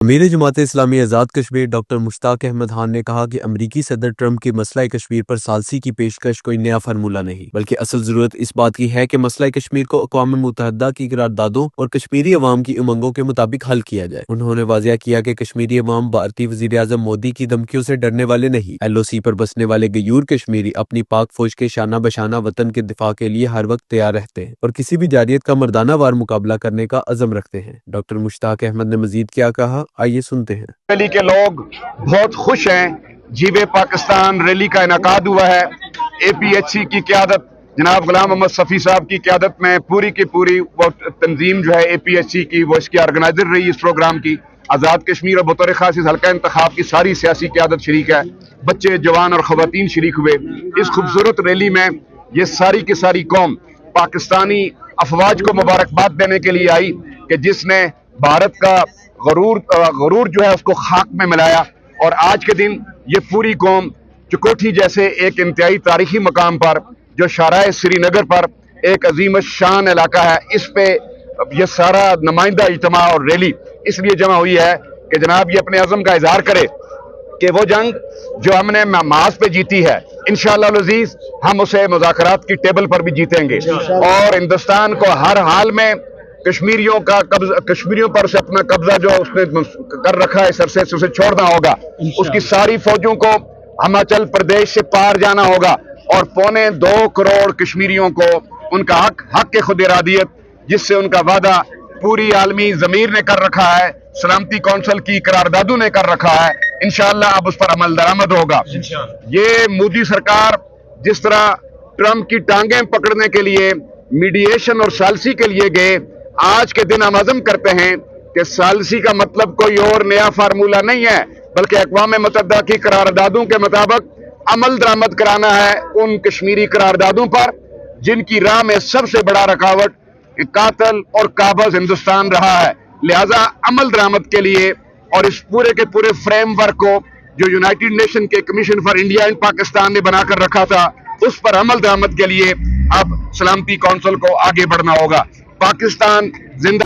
امیر Jamaat Islami Azad Kashmir doctor مشتاق احمد خان نے کہا کہ امریکی صدر ٹرمپ کی مسئلہ کشمیر پر ثالثی کی پیشکش کوئی نیا فارمولہ نہیں، بلکہ اصل ضرورت اس بات کی ہے کہ مسئلہ کشمیر کو اقوام متحدہ کی قراردادوں اور کشمیری عوام کی امنگوں کے مطابق حل کیا جائے۔ انہوں نے واضح کیا کہ کشمیری عوام بھارتی وزیر اعظم مودی کی دھمکیوں سے ڈرنے والے نہیں۔ ایل او سی پر بسنے والے غیور کشمیری اپنی پاک فوج کے شانہ بشانہ وطن کے دفاع کے لیے ہر وقت تیار رہتے ہیں اور کسی بھی جارحیت کا مردانہ وار مقابلہ کرنے کا عزم رکھتے ہیں۔ ڈاکٹر مشتاق احمد نے مزید کیا کہا، آئیے سنتے ہیں۔ ریلی کے لوگ بہت خوش ہیں۔ جیوے پاکستان ریلی کا انعقاد ہوا ہے۔ اے پی ایچ سی کی قیادت جناب غلام محمد صفی صاحب کی قیادت میں پوری کی پوری وہ تنظیم جو ہے اے پی ایچ سی کی، وہ اس کی آرگنائزر رہی اس پروگرام کی۔ آزاد کشمیر اور بطور خاص اس حلقہ انتخاب کی ساری سیاسی قیادت شریک ہے، بچے جوان اور خواتین شریک ہوئے اس خوبصورت ریلی میں۔ یہ ساری کی ساری قوم پاکستانی افواج کو مبارکباد دینے کے لیے آئی کہ جس نے بھارت کا غرور جو ہے اس کو خاک میں ملایا، اور آج کے دن یہ پوری قوم چکوٹھی جیسے ایک انتہائی تاریخی مقام پر جو شاہراہ سری نگر پر ایک عظیم الشان علاقہ ہے، اس پہ یہ سارا نمائندہ اجتماع اور ریلی اس لیے جمع ہوئی ہے کہ جناب یہ اپنے عزم کا اظہار کرے کہ وہ جنگ جو ہم نے محاذ پہ جیتی ہے انشاءاللہ العزیز ہم اسے مذاکرات کی ٹیبل پر بھی جیتیں گے، اور ہندوستان کو ہر حال میں کشمیریوں پر سے اپنا قبضہ جو اس نے کر رکھا ہے اس عرصے سے اسے چھوڑنا ہوگا۔ اس کی ساری فوجوں کو ہماچل پردیش سے پار جانا ہوگا، اور 1.25 کروڑ کشمیریوں کو ان کا حق خود ارادیت جس سے ان کا وعدہ پوری عالمی ضمیر نے کر رکھا ہے، سلامتی کونسل کی قراردادوں نے کر رکھا ہے، انشاءاللہ اب اس پر عمل درآمد ہوگا۔ یہ مودی سرکار جس طرح ٹرمپ کی ٹانگیں پکڑنے کے لیے میڈییشن اور ثالثی کے لیے گئے، آج کے دن ہم عزم کرتے ہیں کہ ثالثی کا مطلب کوئی اور نیا فارمولہ نہیں ہے، بلکہ اقوام متحدہ کی قراردادوں کے مطابق عمل درآمد کرانا ہے ان کشمیری قراردادوں پر جن کی راہ میں سب سے بڑا رکاوٹ قاتل اور قابض ہندوستان رہا ہے۔ لہذا عمل درآمد کے لیے اور اس پورے کے پورے فریم ورک کو جو یونائٹڈ نیشن کے commission for India and Pakistan نے بنا کر رکھا تھا، اس پر عمل درآمد کے لیے اب سلامتی کونسل کو آگے بڑھنا ہوگا۔ پاکستان زندہ